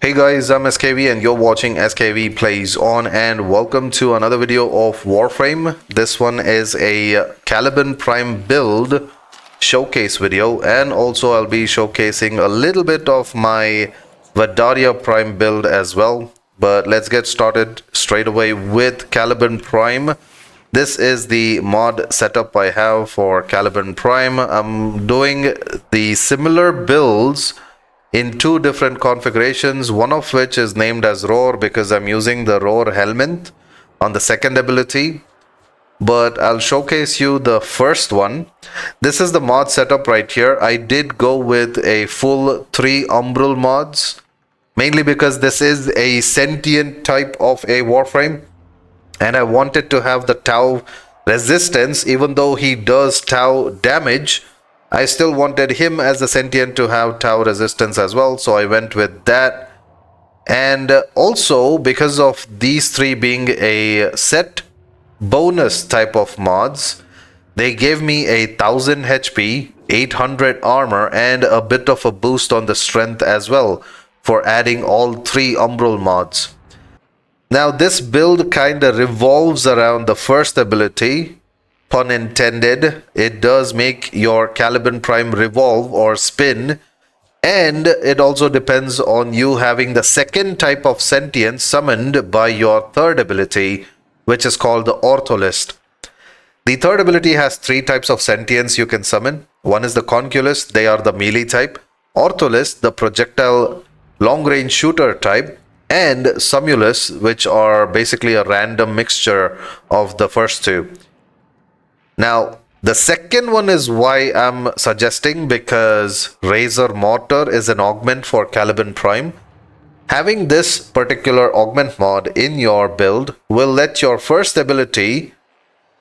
Hey guys, I'm SKV and you're watching SKV Plays On, and welcome to another video of Warframe. This one is a Caliban Prime build showcase video, and also I'll be showcasing a little bit of my Vadarya Prime build as well. But let's get started straight away with Caliban Prime. This is the mod setup I have for Caliban Prime. I'm doing the similar builds in two different configurations, one of which is named as Roar because I'm using the Roar helmet on the second ability. But I'll showcase you the first one. This is the mod setup right here. I did go with a full 3 umbral mods, mainly because this is a sentient type of a Warframe, and I wanted to have the Tau resistance. Even though he does Tau damage, I still wanted him as a sentient to have Tau resistance as well, so I went with that. And also, because of these three being a set bonus type of mods, they gave me 1000 HP, 800 armor, and a bit of a boost on the strength as well for adding all 3 umbral mods. Now this build kinda revolves around the first ability. Pun intended. It does make your Caliban Prime revolve or spin, and it also depends on you having the second type of sentience summoned by your third ability, which is called the Ortholist. The third ability has 3 types of sentience you can summon. One is the Conculus, they are the melee type; Ortholist, the projectile long-range shooter type; and Sumulus, which are basically a random mixture of the first two. Now, the second one is why I'm suggesting, because Razor Mortar is an augment for Caliban Prime. Having this particular augment mod in your build will let your first ability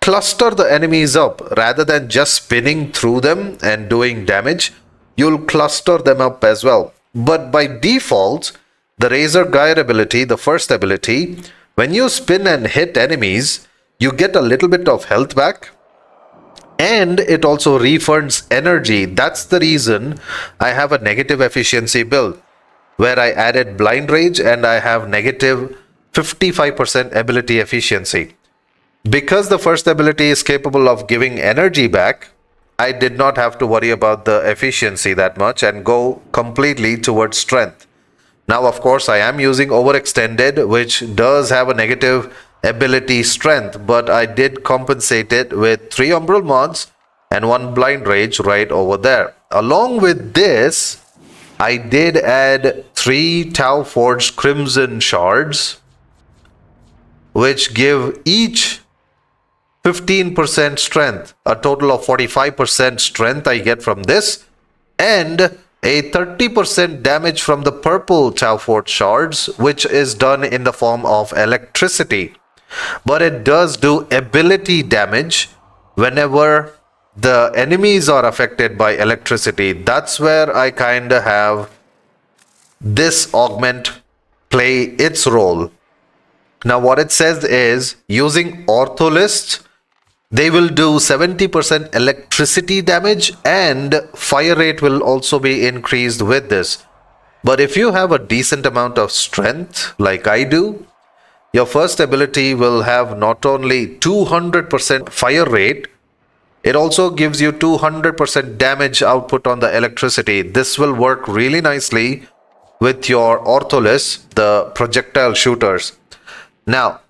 cluster the enemies up rather than just spinning through them and doing damage. You'll cluster them up as well. But by default, the Razor Gyre ability, the first ability, when you spin and hit enemies, you get a little bit of health back. And it also refunds energy. That's the reason I have a negative efficiency build, where I added Blind Rage and I have negative 55% ability efficiency. Because the first ability is capable of giving energy back, I did not have to worry about the efficiency that much and go completely towards strength. Now, of course, I am using Overextended, which does have a negative ability strength, but I did compensate it with 3 umbral mods and 1 blind rage right over there. Along with this, I did add 3 Tau forged crimson shards, which give each 15% strength, a total of 45% strength I get from this, and a 30% damage from the purple Tau forged shards, which is done in the form of electricity. But it does do ability damage whenever the enemies are affected by electricity. That's where I kinda have this augment play its role. Now what it says is, using Ortholist, they will do 70% electricity damage, and fire rate will also be increased with this. But if you have a decent amount of strength like I do, your first ability will have not only 200% fire rate, it also gives you 200% damage output on the electricity. This will work really nicely with your Ortholist, the projectile shooters. Now,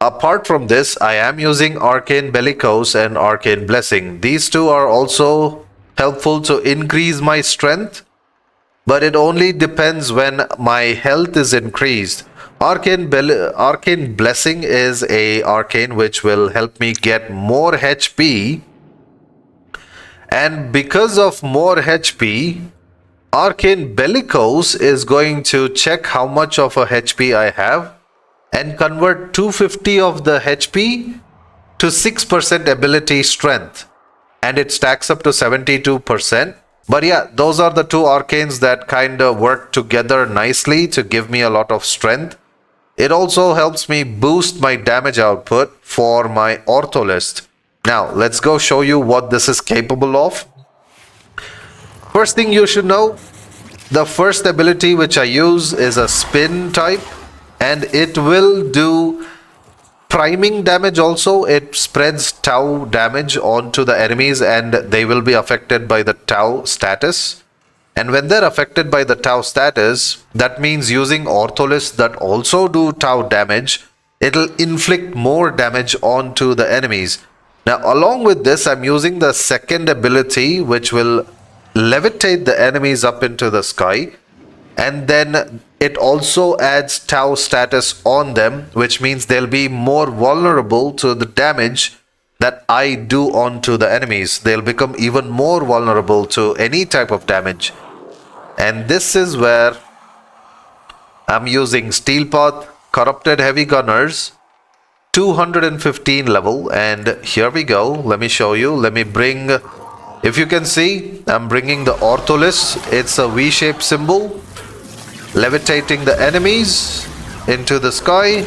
apart from this, I am using Arcane Bellicose and Arcane Blessing. These two are also helpful to increase my strength, but it only depends when my health is increased. Arcane Blessing is a arcane which will help me get more HP, and because of more HP, Arcane Bellicose is going to check how much of a HP I have and convert 250 of the HP to 6% ability strength, and it stacks up to 72%. But yeah, those are the 2 arcanes that kind of work together nicely to give me a lot of strength. It also helps me boost my damage output for my Ortholist. Now, let's go show you what this is capable of. First thing you should know, The first ability which I use is a spin type, and it will do priming damage also. It spreads tau damage onto the enemies and they will be affected by the tau status. And when they're affected by the tau status, that means using ortholists that also do tau damage, it'll inflict more damage onto the enemies. Now, along with this, I'm using the second ability, which will levitate the enemies up into the sky. And then it also adds tau status on them, which means they'll be more vulnerable to the damage that I do onto the enemies. They'll become even more vulnerable to any type of damage. And this is where I'm using Steel Path, Corrupted Heavy Gunners, 215 level, and here we go. Let me show you. Let me bring, if you can see, I'm bringing the Ortholist. It's a V-shaped symbol, levitating the enemies into the sky,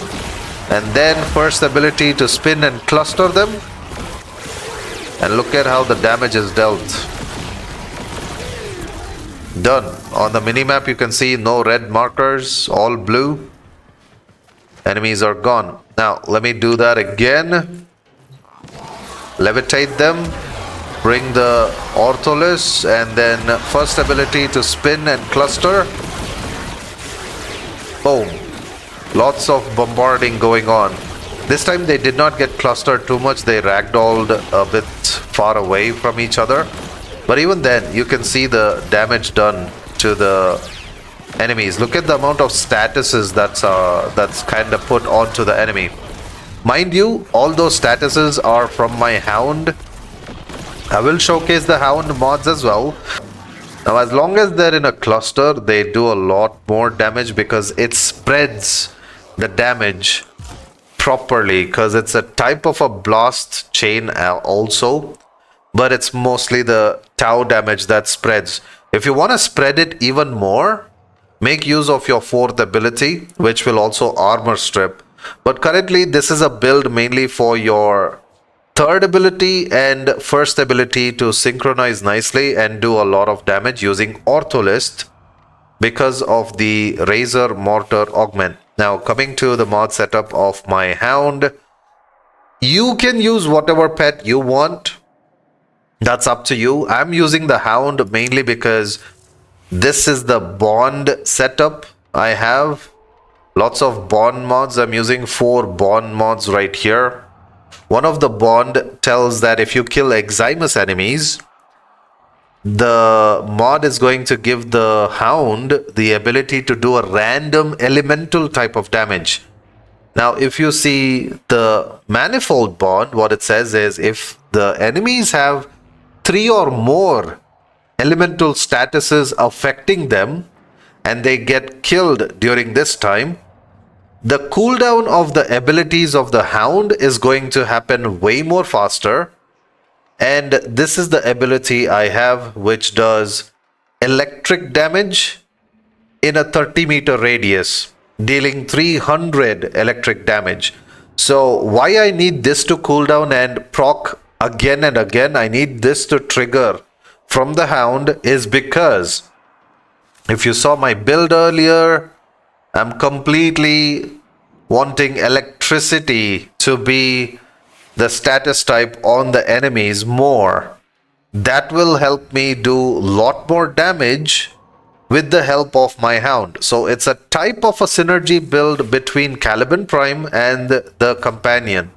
and then first ability to spin and cluster them. And look at how the damage is dealt. Done. On the minimap you can see no red markers, all blue. Enemies are gone. Now let me do that again. Levitate them, bring the Ortholist, and then first ability to spin and cluster. Boom. Lots of bombarding going on. This time they did not get clustered too much. They ragdolled a bit far away from each other. But even then, you can see the damage done to the enemies. Look at the amount of statuses that's kind of put onto the enemy. Mind you, all those statuses are from my Hound. I will showcase the Hound mods as well. Now, as long as they're in a cluster, they do a lot more damage because it spreads the damage properly, because it's a type of a blast chain also, but it's mostly the tau damage that spreads. If you want to spread it even more, make use of your fourth ability, which will also armor strip. But currently, this is a build mainly for your third ability and first ability to synchronize nicely and do a lot of damage using Ortholist because of the Razor Mortar Augment. Now, coming to the mod setup of my Hound, you can use whatever pet you want. That's up to you. I'm using the Hound mainly because this is the bond setup I have. Lots of bond mods. I'm using 4 bond mods right here. One of the bond tells that if you kill Eximus enemies, the mod is going to give the Hound the ability to do a random elemental type of damage. Now, if you see the manifold bond, what it says is if the enemies have 3 or more elemental statuses affecting them and they get killed during this time, the cooldown of the abilities of the Hound is going to happen way more faster. And this is the ability I have, which does electric damage in a 30-meter radius, dealing 300 electric damage. So why I need this to cooldown and proc again and again, I need this to trigger from the Hound, is because if you saw my build earlier, I'm completely wanting electricity to be the status type on the enemies more. That will help me do a lot more damage with the help of my Hound. So it's a type of a synergy build between Caliban Prime and the companion.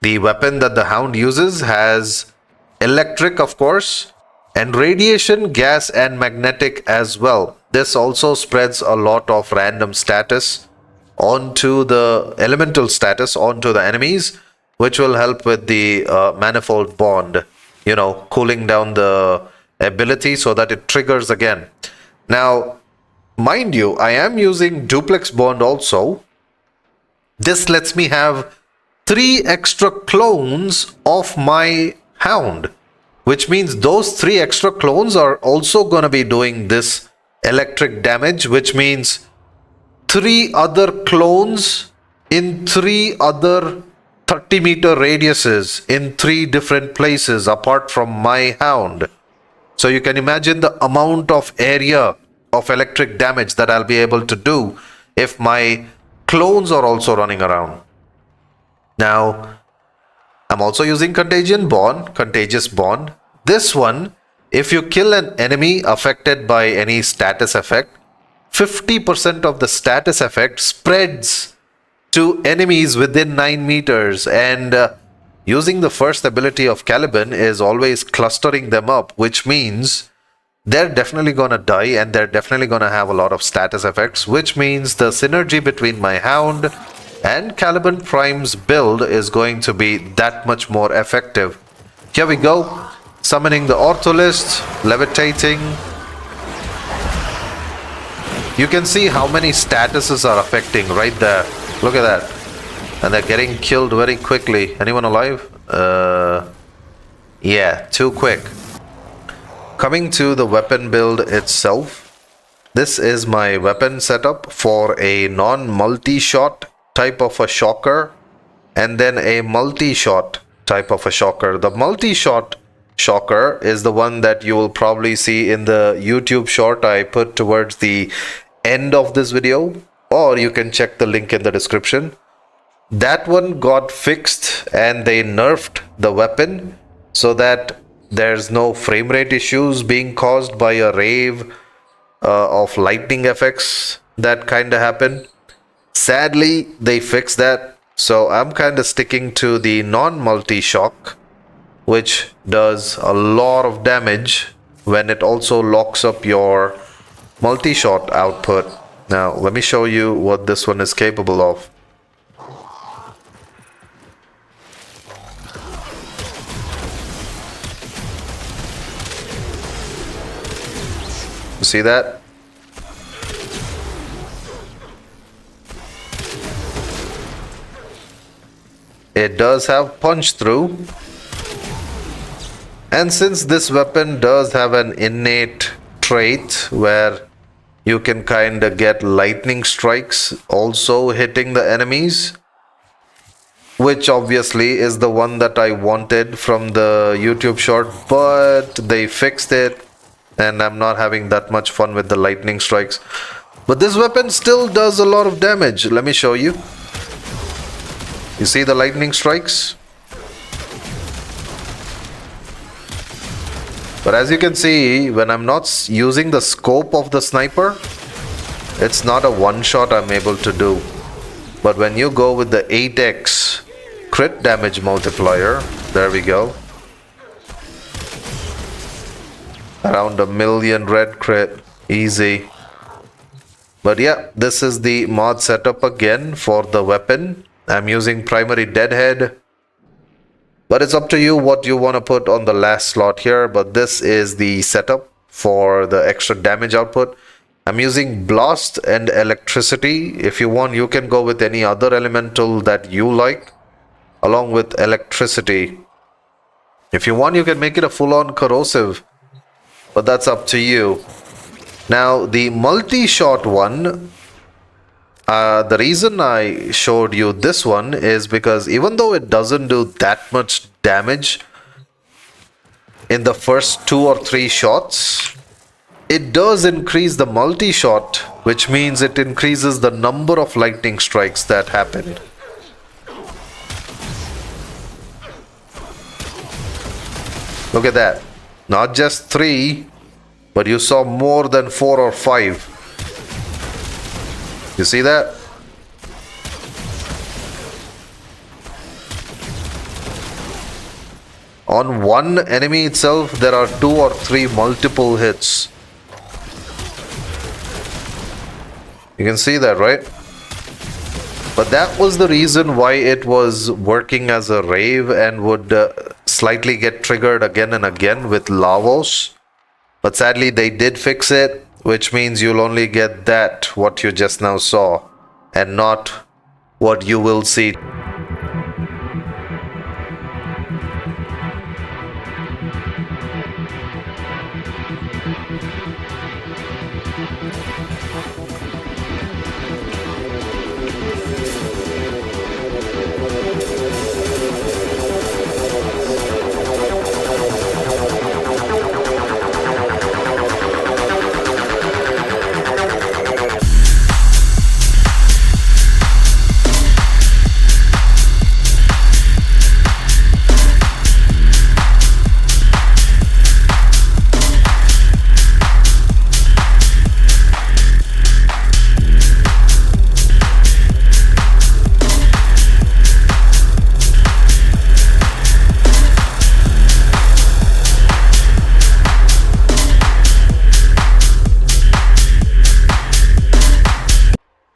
The weapon that the Hound uses has electric, of course, and radiation, gas, and magnetic as well. This also spreads a lot of random status onto the elemental status onto the enemies, which will help with the manifold bond, you know, cooling down the ability so that it triggers again. Now, mind you, I am using duplex bond also. This lets me have 3 extra clones of my Hound, which means those 3 extra clones are also going to be doing this electric damage, which means 3 other clones in 3 other 30-meter radiuses in 3 different places apart from my Hound. So you can imagine the amount of area of electric damage that I'll be able to do if my clones are also running around. Now, I'm also using Contagious Bond. This one, if you kill an enemy affected by any status effect, 50% of the status effect spreads to enemies within 9 meters, and using the first ability of Caliban is always clustering them up, which means they're definitely gonna die and they're definitely gonna have a lot of status effects, which means the synergy between my Hound and Caliban Prime's build is going to be that much more effective. Here we go, summoning the Ortholist, levitating. You can see how many statuses are affecting right there. Look at that. And they're getting killed very quickly. Anyone alive? Yeah, too quick. Coming to the weapon build itself. This is my weapon setup for a non-multi-shot type of a shocker. And then a multi-shot type of a shocker. The multi-shot shocker is the one that you will probably see in the YouTube short I put towards the end of this video, or you can check the link in the description. That one got fixed and they nerfed the weapon so that there's no frame rate issues being caused by a rave of lightning effects that kind of happen. Sadly, they fixed that, so I'm kind of sticking to the non-multi-shock, which does a lot of damage when it also locks up your multi-shot output. Now let me show you what this one is capable of. You see that? It does have punch through, and since this weapon does have an innate trait where you can kind of get lightning strikes also hitting the enemies, which obviously is the one that I wanted from the YouTube short, but they fixed it and I'm not having that much fun with the lightning strikes. But this weapon still does a lot of damage. Let me show you. You see the lightning strikes? But as you can see, when I'm not using the scope of the sniper, it's not a one shot I'm able to do. But when you go with the 8x crit damage multiplier, there we go. Around 1 million red crit, easy. But yeah, this is the mod setup again for the weapon. I'm using primary deadhead. But it's up to you what you want to put on the last slot here. But this is the setup for the extra damage output. I'm using blast and electricity. If you want, you can go with any other elemental that you like, along with electricity. If you want, you can make it a full-on corrosive, but that's up to you. Now, the multi-shot one, the reason I showed you this one is because even though it doesn't do that much damage in the first 2 or 3 shots, it does increase the multi-shot, which means it increases the number of lightning strikes that happen. Look at that. Not just 3, but you saw more than 4 or 5. You see that? On one enemy itself, there are 2 or 3 multiple hits. You can see that, right? But that was the reason why it was working as a rave and would slightly get triggered again and again with Lavos. But sadly, they did fix it, which means you'll only get that, what you just now saw, and not what you will see.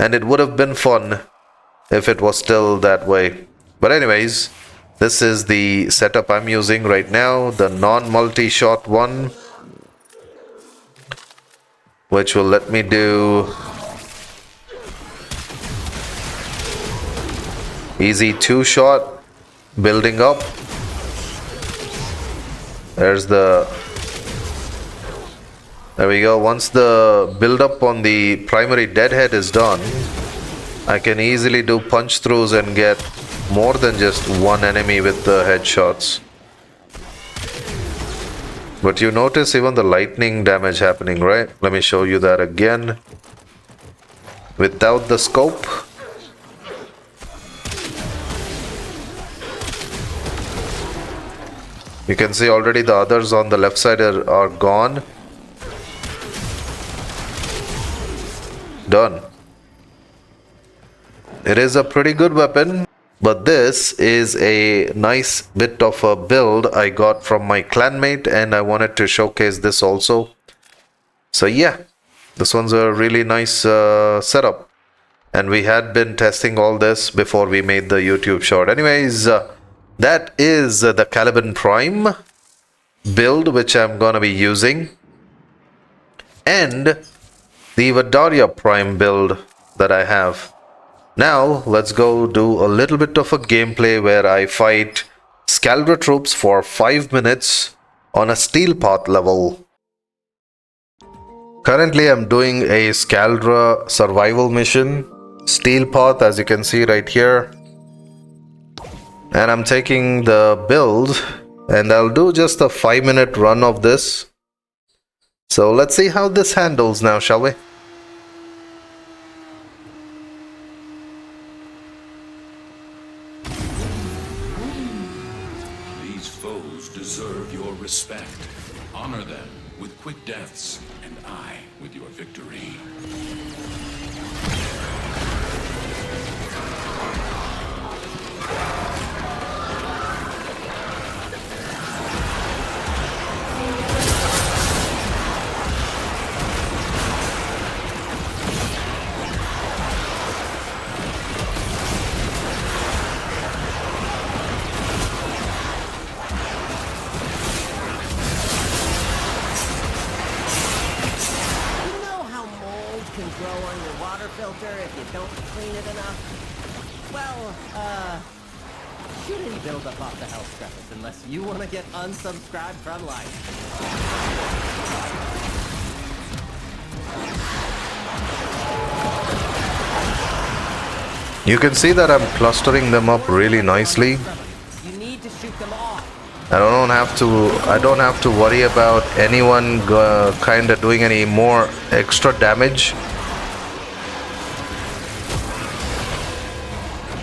and it would have been fun if it was still that way. But anyways, this is the setup I'm using right now, the non-multi-shot one, which will let me do easy 2-shot building up. There we go. Once the build up on the primary deadhead is done, I can easily do punch throughs and get more than just one enemy with the headshots. But you notice even the lightning damage happening, right? Let me show you that again. Without the scope, you can see already the others on the left side are gone. Done. It is a pretty good weapon, but this is a nice bit of a build I got from my clanmate, and I wanted to showcase this also. So yeah, this one's a really nice setup, and we had been testing all this before we made the YouTube short. Anyways, that is the Caliban Prime build which I'm gonna be using, and the Vadarya Prime build that I have. Now let's go do a little bit of a gameplay where I fight Scaldra troops for 5 minutes on a steel path level. Currently I'm doing a Scaldra survival mission, steel path, as you can see right here. And I'm taking the build, and I'll do just a 5-minute run of this. So let's see how this handles now, shall we? These foes deserve your respect. Honor them with quick deaths, and I with your victory. Can grow on your water filter if you don't clean it enough. Well, shouldn't build up off the health scruffers unless you want to get unsubscribed from life. You can see that I'm clustering them up really nicely. You need to shoot them off. I don't have to worry about anyone kind of doing any more extra damage.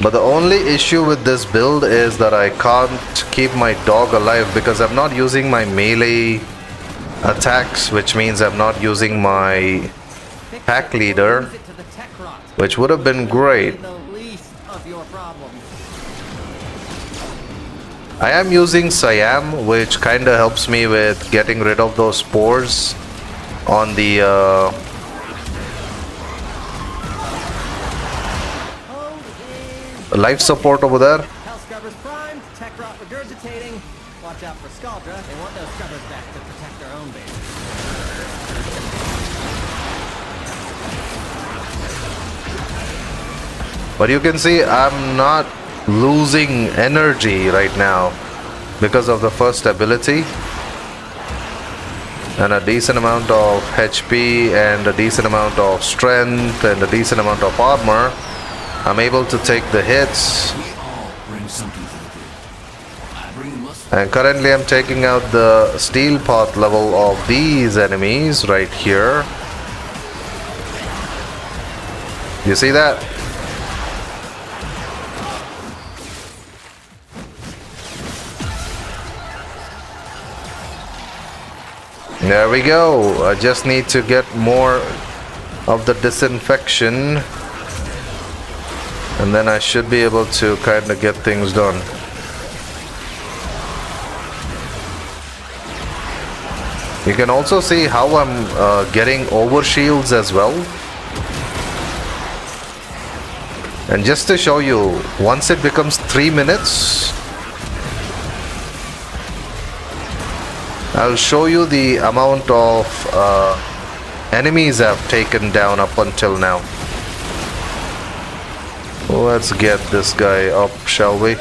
But the only issue with this build is that I can't keep my dog alive because I'm not using my melee attacks, which means I'm not using my pack leader, which would have been great. I am using Siam, which kinda helps me with getting rid of those spores on the life support over there. Health scrubbers primed, tech rot regurgitating. Watch out for Scaldra. They want those scrubbers back to protect their own base. But you can see I'm not losing energy right now because of the first ability, and a decent amount of HP and a decent amount of strength and a decent amount of armor. I'm able to take the hits, and currently I'm taking out the steel path level of these enemies right here. You see that? There we go. I just need to get more of the disinfection, and then I should be able to kind of get things done. You can also see how I'm getting over shields as well. And just to show you, once it becomes 3 minutes, I'll show you the amount of enemies I've taken down up until now. Let's get this guy up, shall we?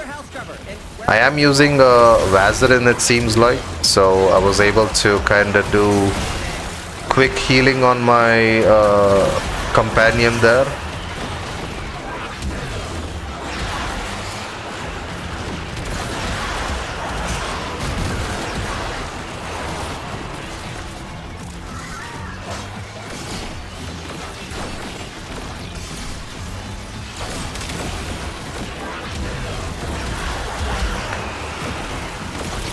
I am using Vadarya, it seems like, so I was able to kind of do quick healing on my companion there.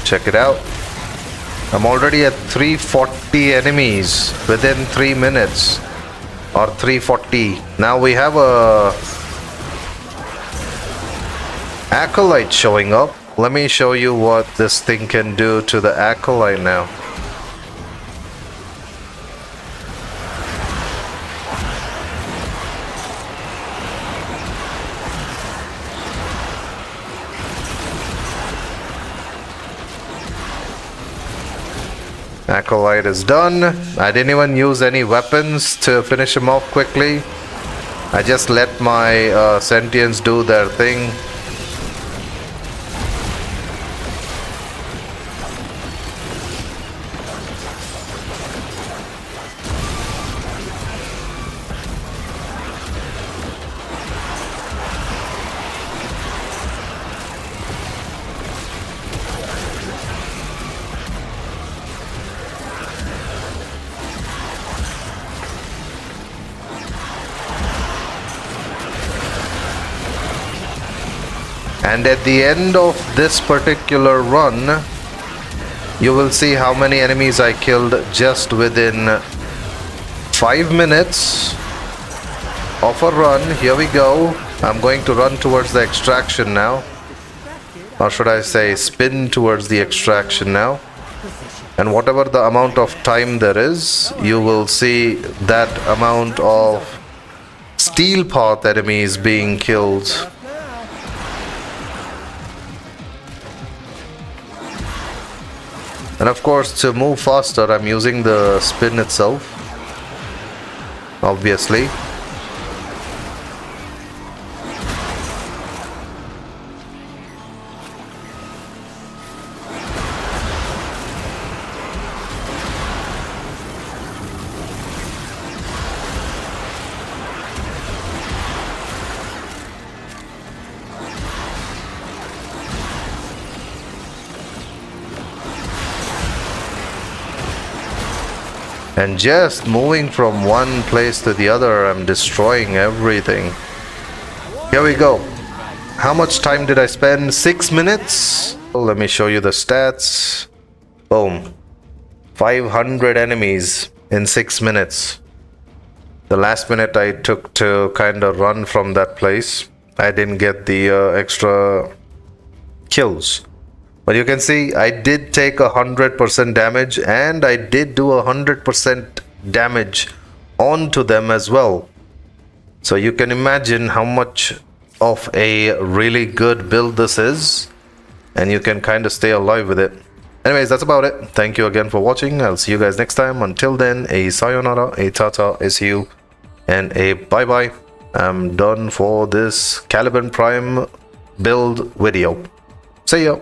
Check it out. I'm already at 340 enemies within 3 minutes, or 340. Now we have a acolyte showing up. Let me show you what this thing can do to the acolyte now. Acolyte is done. I didn't even use any weapons to finish him off quickly. I just let my sentients do their thing. And at the end of this particular run, you will see how many enemies I killed just within 5 minutes of a run. Here we go. I'm going to run towards the extraction now. Or should I say spin towards the extraction now. And whatever the amount of time there is, you will see that amount of steel path enemies being killed. And of course, to move faster, I'm using the spin itself, obviously. And just moving from one place to the other, I'm destroying everything. Here we go. How much time did I spend? 6 minutes? Let me show you the stats. Boom. 500 enemies in 6 minutes. The last minute I took to kind of run from that place. I didn't get the extra kills. But you can see I did take 100% damage, and I did do 100% damage onto them as well. So you can imagine how much of a really good build this is, and you can kind of stay alive with it. Anyways, that's about it. Thank you again for watching. I'll see you guys next time. Until then, a sayonara, a tata, a see you, and a bye bye. I'm done for this Caliban Prime build video. See ya.